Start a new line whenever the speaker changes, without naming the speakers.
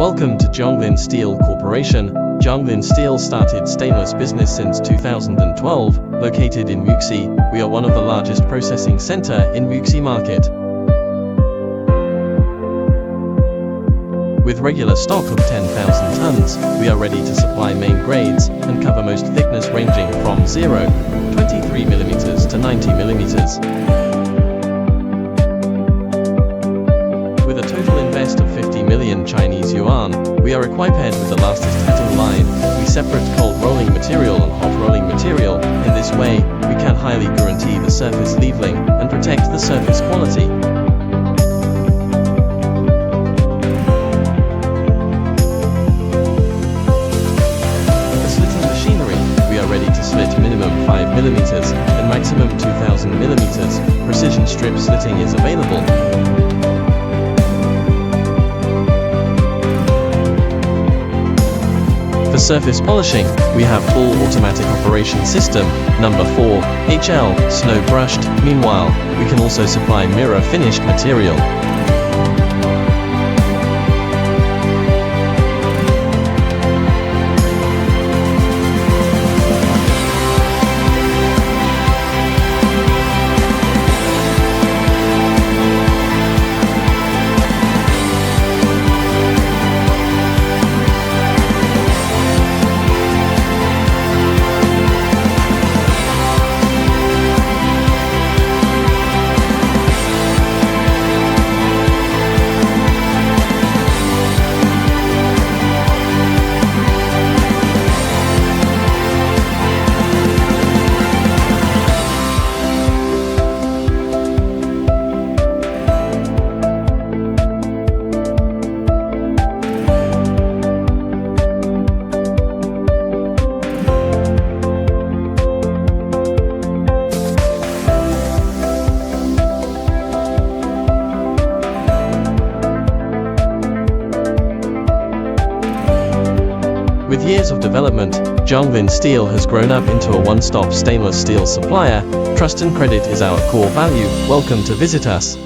Welcome to Jianglin Steel Corporation. Jianglin Steel started stainless business since 2012, located in Wuxi. We are one of the largest processing center in Wuxi market. With regular stock of 10,000 tons, we are ready to supply main grades and cover most thickness ranging from 0.23 mm to 90 mm. With a total invest of 50 million Chinese yuan, we are equipped with the largest cutting line. We separate cold rolling material and hot rolling material. In this way, we can highly guarantee the surface leveling and protect the surface quality. The slitting machinery, we are ready to slit minimum 5 mm and maximum 2000 mm. Precision strip slitting is available. For surface polishing, we have full automatic operation system, number 4, HL, snow brushed. Meanwhile, we can also supply mirror finished material. With years of development, Jianglin Steel has grown up into a one-stop stainless steel supplier. Trust and credit is our core value. Welcome to visit us.